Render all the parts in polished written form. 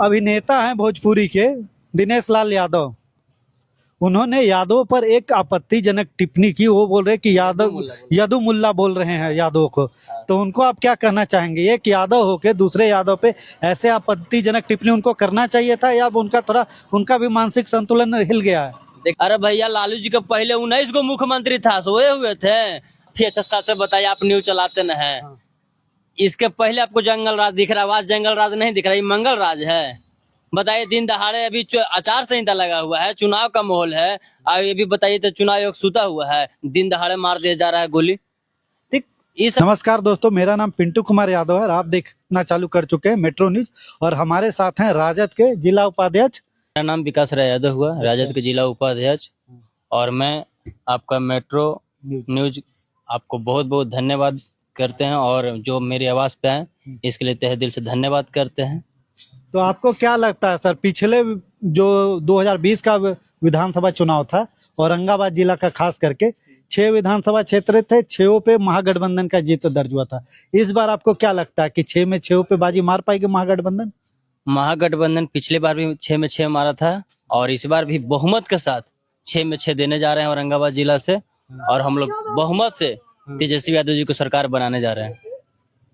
अभिनेता हैं भोजपुरी के दिनेश लाल यादव, उन्होंने यादव पर एक आपत्तिजनक टिप्पणी की। वो बोल रहे कि यदु मुल्ला बोल रहे हैं यादव को, तो उनको आप क्या कहना चाहेंगे? एक यादव होके दूसरे यादव पे ऐसे आपत्तिजनक टिप्पणी उनको करना चाहिए था, या उनका भी मानसिक संतुलन हिल गया है? अरे भैया, लालू जी का पहले 19 को मुख्यमंत्री था, सोए हुए थे। फिर अच्छा से बताइए, आप न्यूज चलाते न है। इसके पहले आपको जंगल राज दिख रहा है, आज जंगल राज नहीं दिख रहा, ये मंगल राज है। बताइए, दिन दहाड़े अभी आचार संहिता लगा हुआ है, चुनाव का माहौल है, और ये भी बताइए तो चुनाव आयोग सुता हुआ है, दिन दहाड़े मार दिया जा रहा है गोली। ठीक। नमस्कार दोस्तों, मेरा नाम पिंटू कुमार यादव है और आप देखना चालू कर चुके हैं मेट्रो न्यूज, और हमारे साथ हैं राजद के जिला उपाध्यक्ष। मेरा नाम विकास राय यादव हुआ, राजद के जिला उपाध्यक्ष, और मैं आपका मेट्रो न्यूज आपको बहुत बहुत धन्यवाद करते हैं, और जो मेरी आवाज पे आए इसके लिए तहे दिल से धन्यवाद करते हैं। तो आपको क्या लगता है सर, पिछले जो 2020 का विधानसभा चुनाव था, औरंगाबाद जिला का खास करके 6 विधानसभा क्षेत्र थे, 6 पे महागठबंधन का जीत दर्ज हुआ था। इस बार आपको क्या लगता है कि 6 में 6 पे बाजी मार पाएगी महागठबंधन? महागठबंधन पिछले बार भी 6 में 6 मारा था, और इस बार भी बहुमत के साथ 6 में 6 देने जा रहे हैं औरंगाबाद जिला से, और हम लोग बहुमत से तेजस्वी यादव जी को सरकार बनाने जा रहे हैं।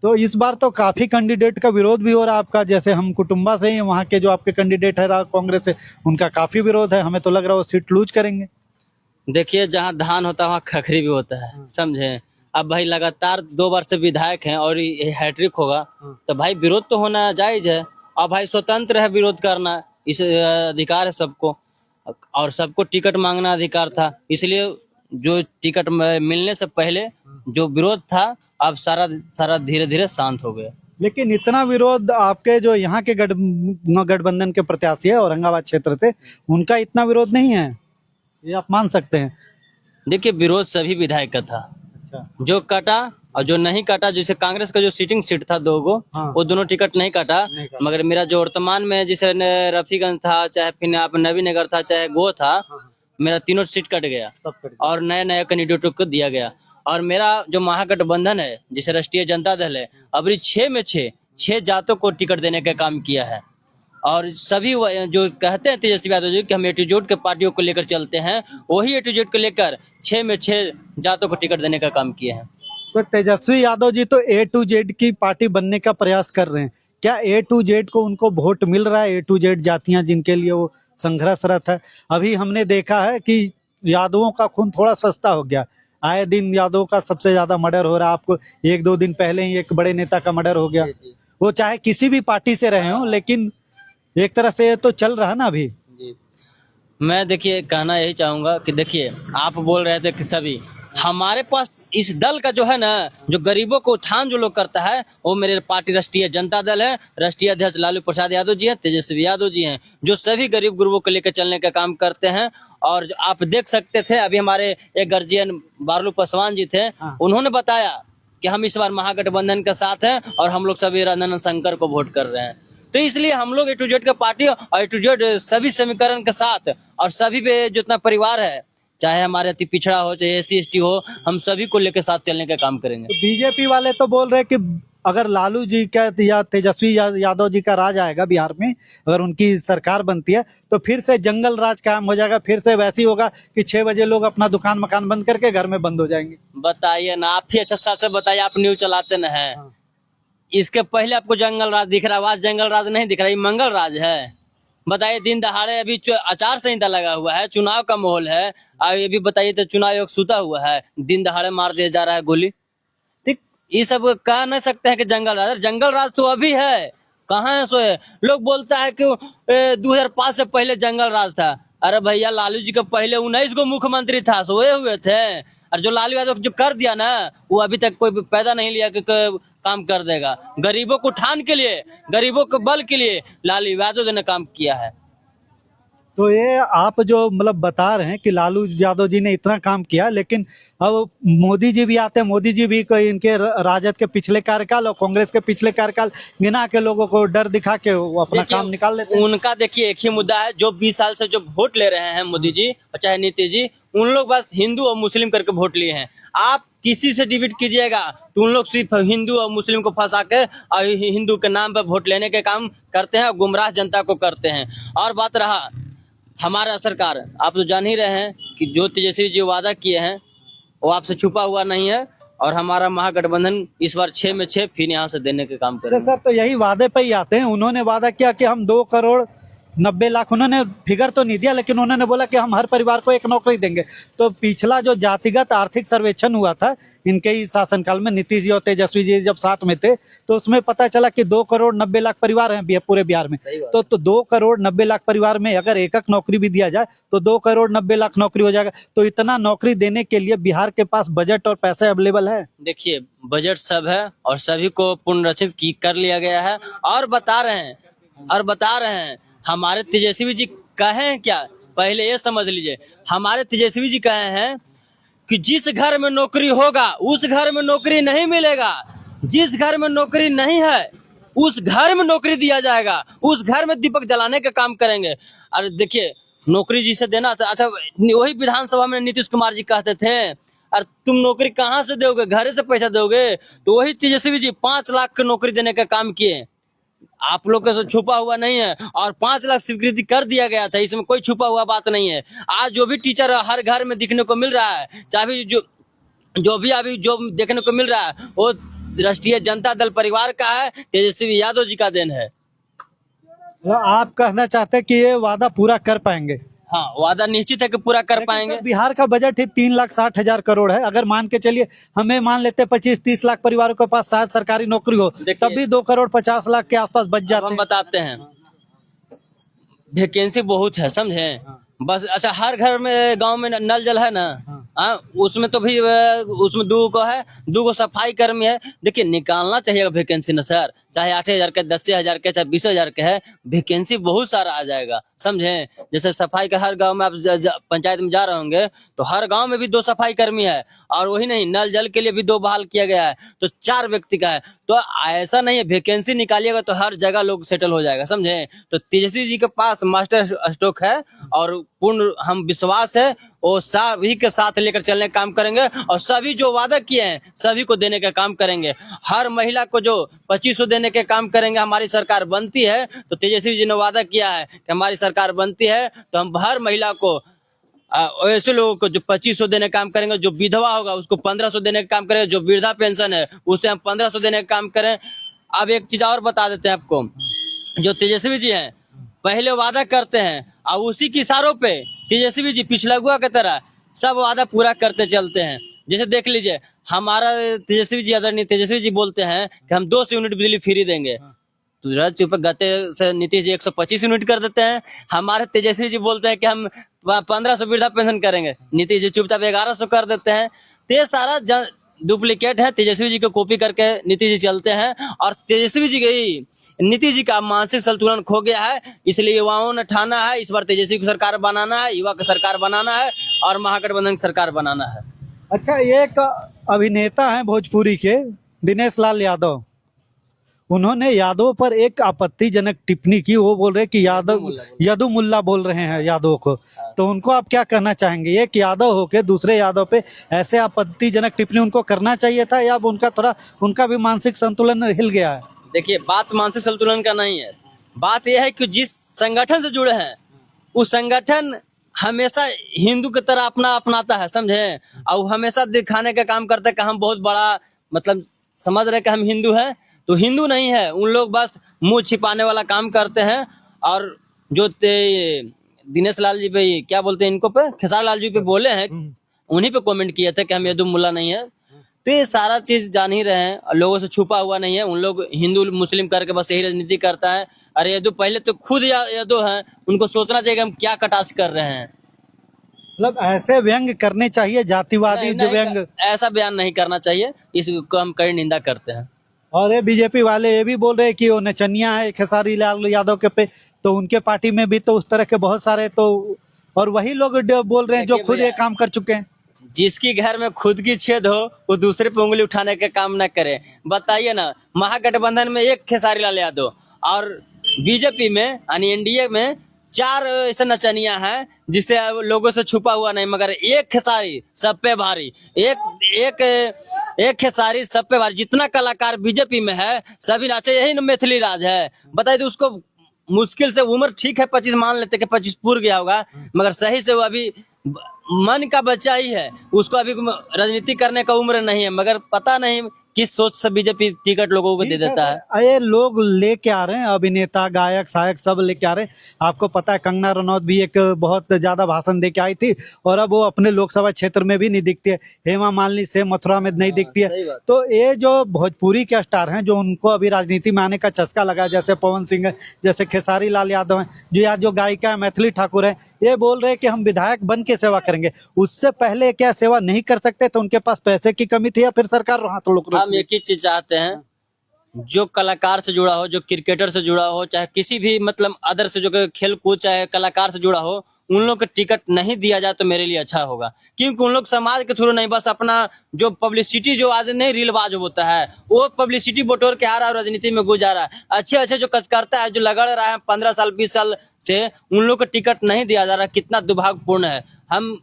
तो इस बार तो काफी कैंडिडेट का विरोध भी हो रहा है आपका, जैसे हम कुटुंबा से ही, वहाँ के जो आपके कैंडिडेट है कांग्रेस से, उनका काफी विरोध है। हमें तो लग रहा है वो सीट लूज करेंगे। देखिए, जहाँ धान होता है वहाँ खखरी भी होता है, समझे। अब भाई लगातार 2 बार से विधायक हैं और हैट्रिक होगा, तो भाई विरोध तो होना जायज है। अब भाई स्वतंत्र है विरोध करना, इस अधिकार है सबको, और सबको टिकट मांगना अधिकार था। इसलिए जो टिकट मिलने से पहले जो विरोध था, अब सारा धीरे धीरे शांत हो गया। लेकिन इतना विरोध आपके जो यहाँ के गठबंधन के प्रत्याशी है औरंगाबाद क्षेत्र से, उनका इतना विरोध नहीं है, ये आप मान सकते हैं? देखिए, विरोध सभी विधायक का था। अच्छा। जो काटा और जो नहीं काटा, जैसे कांग्रेस का जो सीटिंग सीट था 2 गो, हाँ। वो दोनों टिकट नहीं काटा। मगर मेरा जो वर्तमान में जैसे रफीगंज था, चाहे फिर आप नवीनगर था, चाहे गो था, मेरा तीनों सीट कट गया, और नए कैंडिडेटों को दिया गया। और मेरा जो महागठबंधन है, जिसे राष्ट्रीय जनता दल है, अभी 6 में 6 जातों को टिकट देने का काम किया है। और सभी जो कहते हैं तेजस्वी यादव जी कि हम एटीट्यूड के पार्टियों को लेकर चलते हैं, वही एटीट्यूड को लेकर 6 में 6 जातों को टिकट देने का काम किए हैं। तो तेजस्वी यादव जी तो A to Z की पार्टी बनने का प्रयास कर रहे हैं, क्या A to Z को उनको वोट मिल रहा है? A to Z जातियां जिनके लिए वो संघर्षरत है। अभी हमने देखा है कि यादवों का खून थोड़ा सस्ता हो गया, आए दिन यादवों का सबसे ज्यादा मर्डर हो रहा है। आपको 1-2 दिन पहले ही एक बड़े नेता का मर्डर हो गया, वो चाहे किसी भी पार्टी से रहे हो, लेकिन एक तरह से तो चल रहा है ना अभी। मैं देखिए कहना यही चाहूंगा कि देखिए, आप बोल रहे थे कि सभी, हमारे पास इस दल का जो है ना, जो गरीबों को उत्थान जो लोग करता है, वो मेरे पार्टी राष्ट्रीय जनता दल है। राष्ट्रीय अध्यक्ष लालू प्रसाद यादव जी हैं, तेजस्वी यादव जी हैं, जो सभी गरीब गुरुओं को लेकर चलने का काम करते हैं। और आप देख सकते थे, अभी हमारे एक गार्जियन बारलू पासवान जी थे, उन्होंने बताया कि हम इस बार महागठबंधन के साथ हैं, और हम लोग सभी रंजन शंकर को वोट कर रहे हैं। तो इसलिए हम लोग A to Z का पार्टी और A to Z सभी समीकरण के साथ, और सभी पे जितना परिवार है, चाहे हमारे अति पिछड़ा हो, चाहे SC ST हो, हम सभी को लेकर साथ चलने का काम करेंगे। तो बीजेपी वाले तो बोल रहे कि अगर लालू जी का या तेजस्वी यादव जी का राज आएगा बिहार में, अगर उनकी सरकार बनती है, तो फिर से जंगल राज कायम हो जाएगा, फिर से वैसी होगा कि 6 बजे लोग अपना दुकान मकान बंद करके घर में बंद हो जाएंगे। बताइए ना, आप ही अच्छा से बताइए, आप न्यूज चलाते न है। इसके पहले आपको जंगल राज दिख रहा है, आज जंगल राज नहीं दिख रहा, ये मंगल राज है। बताइए, दिन दहाड़े अभी आचार संहिता लगा हुआ है, चुनाव का माहौल है, और ये भी बताइए तो चुनाव आयोग सुता हुआ है, दिन दहाड़े मार दिया जा रहा है गोली। ठीक। ये सब कह नहीं सकते हैं कि जंगल राज तो अभी है, कहाँ है सोए। लोग बोलता है कि 2005 से पहले जंगल राज था। अरे भैया, लालू जी का पहले 19 को मुख्यमंत्री था, सोए हुए थे। और जो लालू यादव जो कर दिया ना, वो अभी तक कोई पैदा नहीं लिया कि काम कर देगा। गरीबों को उठान के लिए, गरीबों के बल के लिए लालू यादव ने काम किया है। तो ये आप जो मतलब बता रहे हैं कि लालू यादव जी ने इतना काम किया, लेकिन अब मोदी जी भी आते हैं, मोदी जी भी इनके राजद के पिछले कार्यकाल और कांग्रेस के पिछले कार्यकाल गिना के लोगों को डर दिखा के वो अपना काम निकाल लेते हैं। उनका देखिए एक ही मुद्दा है, जो 20 साल से जो वोट ले रहे हैं मोदी जी और चाहे नीतीश जी, उन लोग बस हिंदू और मुस्लिम करके वोट लिए हैं। आप किसी से डिबेट कीजिएगा तो उन लोग सिर्फ हिंदू और मुस्लिम को फंसा के और हिंदू के नाम पर वोट लेने के काम करते हैं और गुमराह जनता को करते हैं। और बात रहा हमारा सरकार, आप तो जान ही रहे हैं कि जो तेजस्वी जी वादा किए हैं वो आपसे छुपा हुआ नहीं है, और हमारा महागठबंधन इस बार 6 में 6 फिर यहाँ से देने के काम करेंगे। सर तो यही वादे पे ही आते हैं। उन्होंने वादा किया कि हम 2,90,00,000, उन्होंने फिगर तो नहीं दिया, लेकिन उन्होंने बोला कि हम हर परिवार को एक नौकरी देंगे। तो पिछला जो जातिगत आर्थिक सर्वेक्षण हुआ था इनके ही शासनकाल में, नीतीश जी और तेजस्वी जी जब साथ में थे, तो उसमें पता चला कि 2,90,00,000 परिवार हैं पूरे बिहार में। तो 2,90,00,000 परिवार में अगर एक नौकरी भी दिया जाए तो 2,90,00,000 नौकरी हो जाएगा। तो इतना नौकरी देने के लिए बिहार के पास बजट और पैसे अवेलेबल है? देखिए, बजट सब है और सभी को पुनर्रचित कर लिया गया है। और बता रहे हैं हमारे तेजस्वी जी कहे हैं क्या, पहले ये समझ लीजिए। हमारे तेजस्वी जी कहे हैं कि जिस घर में नौकरी होगा उस घर में नौकरी नहीं मिलेगा, जिस घर में नौकरी नहीं है उस घर में नौकरी दिया जाएगा, उस घर में दीपक जलाने का काम करेंगे। अरे देखिए, नौकरी जिसे देना था, अच्छा वही विधानसभा में नीतीश कुमार जी कहते थे अरे तुम नौकरी कहाँ से दोगे, घर से पैसा दोगे। तो वही तेजस्वी जी 5 लाख की नौकरी देने का काम किए। आप लोग का छुपा हुआ नहीं है, और 5 लाख स्वीकृति कर दिया गया था, इसमें कोई छुपा हुआ बात नहीं है। आज जो भी टीचर हर घर में दिखने को मिल रहा है, चाहे जो भी अभी जो देखने को मिल रहा है, वो राष्ट्रीय जनता दल परिवार का है, तेजस्वी यादव जी का देन है। आप कहना चाहते हैं कि ये वादा पूरा कर पाएंगे? हाँ, वादा निश्चित है कि पूरा कर पाएंगे। बिहार का बजट ही 3,60,000 करोड़ है। अगर मान के चलिए, हमें मान लेते 25-30 लाख परिवारों के पास शायद सरकारी नौकरी हो, तब भी 2,50,00,000 के आसपास बच जाते हैं। हम बताते हैं, वैकेंसी बहुत है, समझे। बस अच्छा, हर घर में गांव में नल जल है ना, उसमें तो भी उसमें 2 सफाई कर्मी है। देखिए, निकालना चाहिए वैकेंसी ना सर, चाहे 8,000 के, 10,000 के, चाहे 20,000 के है, वैकेंसी बहुत सारा आ जाएगा, समझे। जैसे सफाई का हर गांव में आप पंचायत में जा रहे होंगे तो हर गांव में भी 2 सफाई कर्मी है, और वही नहीं, नल जल के लिए भी 2 बहाल किया गया है, तो 4 व्यक्ति का है। तो ऐसा नहीं है, वैकेंसी निकालिएगा तो हर जगह लोग सेटल हो जाएगा, समझे। तो तेजस्वी जी के पास मास्टर स्ट्रोक है, और पूर्ण हम विश्वास है वो सभी के साथ लेकर चलने का काम करेंगे, और सभी जो वादा किए हैं सभी को देने का काम करेंगे। हर महिला को जो 2500 देने के काम करेंगे। हमारी सरकार बनती है तो तेजस्वी जी ने वादा किया है कि हमारी सरकार बनती है तो हम हर महिला को, ऐसे लोगों को जो 2500 देने का काम करेंगे, जो विधवा होगा उसको 1500 देने का काम करेंगे, जो वृद्धा पेंशन है उसे हम 1500 देने का काम करें। अब एक चीज और बता देते हैं आपको, जो तेजस्वी जी हैं पहले वादा करते हैं और उसी के इशारों पे तेजस्वी जी पिछलगुआ की तरह सब वादा पूरा करते चलते हैं। जैसे देख लीजिए, हमारा तेजस्वी जी, आदरणीय तेजस्वी जी बोलते हैं कि हम 200 यूनिट बिजली फ्री देंगे, तो चुप गते से नीतीश जी 125 यूनिट कर देते हैं। हमारे तेजस्वी जी बोलते हैं कि हम 1500 वृद्धा पेंशन करेंगे, नीतीश जी चुपचाप 1100 कर देते हैं। तो ये सारा डुप्लीकेट है, तेजस्वी जी को कॉपी करके नीतीश जी चलते हैं, और तेजस्वी जी की नीतीश जी का मानसिक संतुलन खो गया है। इसलिए युवाओं ने ठाना है इस बार तेजस्वी की सरकार बनाना है, युवा की सरकार बनाना है, और महागठबंधन की सरकार बनाना है। अच्छा, एक अभिनेता हैं भोजपुरी के, दिनेश लाल यादव, उन्होंने यादव पर एक आपत्तिजनक टिप्पणी की। वो बोल रहे कि यदु मुल्ला बोल रहे हैं यादव को। तो उनको आप क्या कहना चाहेंगे? एक यादव होके दूसरे यादव पे ऐसे आपत्तिजनक टिप्पणी उनको करना चाहिए था, या उनका भी मानसिक संतुलन हिल गया है? देखिए, बात मानसिक संतुलन का नहीं है, बात यह है कि जिस संगठन से जुड़े हैं उस संगठन हमेशा हिंदू की तरह अपनाता है, समझे। और हमेशा दिखाने का काम करता है कि हम बहुत बड़ा, मतलब समझ रहे कि हम हिंदू हैं, तो हिंदू नहीं है। उन लोग बस मुंह छिपाने वाला काम करते हैं। और जो दिनेश लाल जी पे क्या बोलते हैं, इनको पे खेसारी लाल जी पे बोले हैं, उन्हीं पे कमेंट किए थे कि हम यदु मुल्ला नहीं है। तो ये सारा चीज जान ही रहे हैं, लोगों से छुपा हुआ नहीं है। उन लोग हिंदू मुस्लिम करके बस यही राजनीति करता है। अरे यदु पहले तो खुद यदु हैं, उनको सोचना चाहिए कि हम क्या कटाक्ष कर रहे हैं। मतलब ऐसे व्यंग करने चाहिए, जातिवादी जो व्यंग, ऐसा बयान नहीं करना चाहिए, इसको हम कड़ी निंदा करते हैं। और ये बीजेपी वाले ये भी बोल रहे हैं कि वो नचनिया है खेसारी लाल यादव के पे, तो उनके पार्टी में भी तो उस तरह के बहुत सारे, तो और वही लोग बोल रहे हैं जो खुद ये काम कर चुके हैं। जिसकी घर में खुद की छेद हो वो दूसरे पे उंगली उठाने का काम न करे। बताइए ना, महागठबंधन में एक खेसारी लाल यादव और बीजेपी में यानी एनडीए में 4 ऐसे नचनिया हैं जिसे अब लोगों से छुपा हुआ नहीं, मगर एक खेसारी सब पे भारी, एक खेसारी सब पे भारी। जितना कलाकार बीजेपी में है सभी नाचे, यही ना मैथिली राज है। बताइए तो उसको मुश्किल से उम्र ठीक है 25 मान लेते कि 25 पूर गया होगा, मगर सही से वो अभी मन का बच्चा ही है, उसको अभी राजनीति करने का उम्र नहीं है, मगर पता नहीं किस सोच से बीजेपी टिकट लोगों को दे देता है। ये लोग लेके आ रहे हैं, अभिनेता गायक सहायक सब लेके आ रहे हैं। आपको पता है कंगना रनौत भी एक बहुत ज्यादा भाषण दे के आई थी और अब वो अपने लोकसभा क्षेत्र में भी नहीं दिखती है। हेमा मालिनी से मथुरा में नहीं दिखती है। तो ये जो भोजपुरी के स्टार हैं जो उनको अभी राजनीति में आने का चस्का लगा, जैसे पवन सिंह है, जैसे खेसारी लाल यादव है, जो गायिका है मैथिली ठाकुर है, ये बोल रहे हैं कि हम विधायक बन के सेवा करेंगे। उससे पहले क्या सेवा नहीं कर सकते? तो उनके पास पैसे की कमी थी या फिर सरकार हाथ रोक रही? हम एक ही चीज चाहते हैं, जो कलाकार से जुड़ा हो, जो क्रिकेटर से जुड़ा हो, चाहे किसी भी मतलब अदर से जो खेल कूद चाहे कलाकार से जुड़ा हो, उन लोग को टिकट नहीं दिया जाए तो मेरे लिए अच्छा होगा। क्योंकि उन लोग समाज के थ्रू नहीं, बस अपना जो पब्लिसिटी जो आज नहीं रीलबाज होता है वो पब्लिसिटी बटोर के आ रहा है और राजनीति में घुस जा रहा है। अच्छे अच्छे जो करता है, जो लगड़ रहा है 15 साल 20 साल से, उन लोग को टिकट नहीं दिया जा रहा, कितना दुर्भाग्यपूर्ण है। हम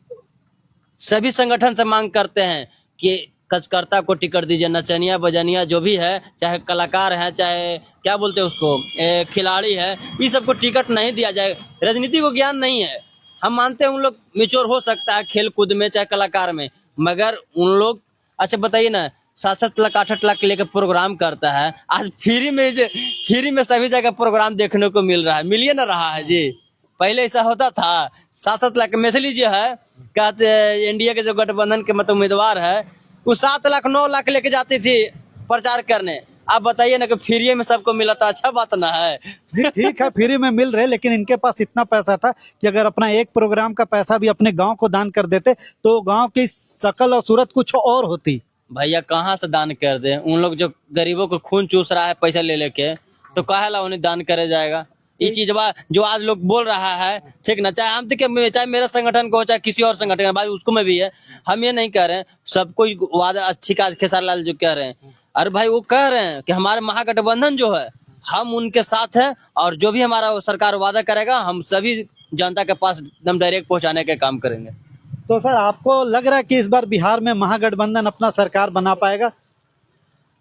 सभी संगठन से मांग करते हैं कि कचकर्ता को टिकट दीजिए, नचनिया बजनिया जो भी है, चाहे कलाकार है, चाहे क्या बोलते हैं उसको खिलाड़ी है, ये सबको टिकट नहीं दिया जाए। राजनीति को ज्ञान नहीं है, हम मानते हैं उन लोग मेच्योर हो सकता है खेल कूद में चाहे कलाकार में, मगर उन लोग अच्छा बताइए ना 7-7 लाख 8-8 लाख लेकर प्रोग्राम करता है। आज फ्री में सभी जगह प्रोग्राम देखने को मिल रहा है, मिलिए ना रहा है जी। पहले ऐसा होता था 7-7 लाख। मैथिली जो है कहते एनडीए के जो गठबंधन के मतलब उम्मीदवार है वो 7 लाख 9 लाख लेके जाती थी प्रचार करने। आप बताइए ना कि फ्री में सबको मिला तो अच्छा बात ना है। ठीक है फ्री में मिल रहे, लेकिन इनके पास इतना पैसा था कि अगर अपना एक प्रोग्राम का पैसा भी अपने गांव को दान कर देते तो गांव की शकल और सूरत कुछ और होती। भैया कहाँ से दान कर दे? उन लोग जो गरीबों को खून चूस रहा है पैसा ले लेके, तो काहेला उन्हें दान करे जाएगा? ये चीज जो आज लोग बोल रहा है, ठीक ना, चाहे हम चाहे मेरा संगठन को हो चाहे किसी और संगठन का, भाई उसको में भी है। हम ये नहीं कह रहे हैं सबको वादा अच्छी का खेसारी लाल जो कह रहे हैं, अरे भाई वो कह रहे हैं कि हमारे महागठबंधन जो है हम उनके साथ हैं और जो भी हमारा सरकार वादा करेगा हम सभी जनता के पास एकदम डायरेक्ट पहुंचाने का काम करेंगे। तो सर आपको लग रहा है कि इस बार बिहार में महागठबंधन अपना सरकार बना पाएगा?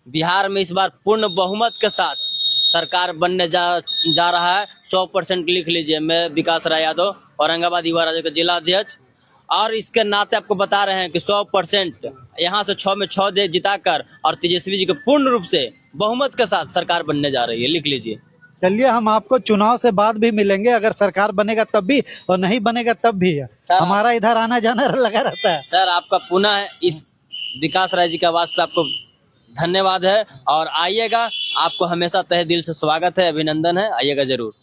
बिहार में इस बार पूर्ण बहुमत के साथ सरकार बनने जा रहा है। 100% लिख लीजिए। मैं विकास राय यादव, औरंगाबाद युवा राज्य का जिला अध्यक्ष, और इसके नाते आपको बता रहे हैं कि 100% यहाँ से 6 में 6 दे जिताकर और तेजस्वी जी को पूर्ण रूप से बहुमत के साथ सरकार बनने जा रही है। लिख लीजिए। चलिए हम आपको चुनाव से बाद भी मिलेंगे, अगर सरकार बनेगा तब भी और नहीं बनेगा तब भी हमारा इधर आना जाना लगा रहता है। सर आपका पुनः इस विकास राय जी के आवाज पे आपको धन्यवाद है और आइएगा, आपको हमेशा तहे दिल से स्वागत है, अभिनंदन है, आइएगा जरूर।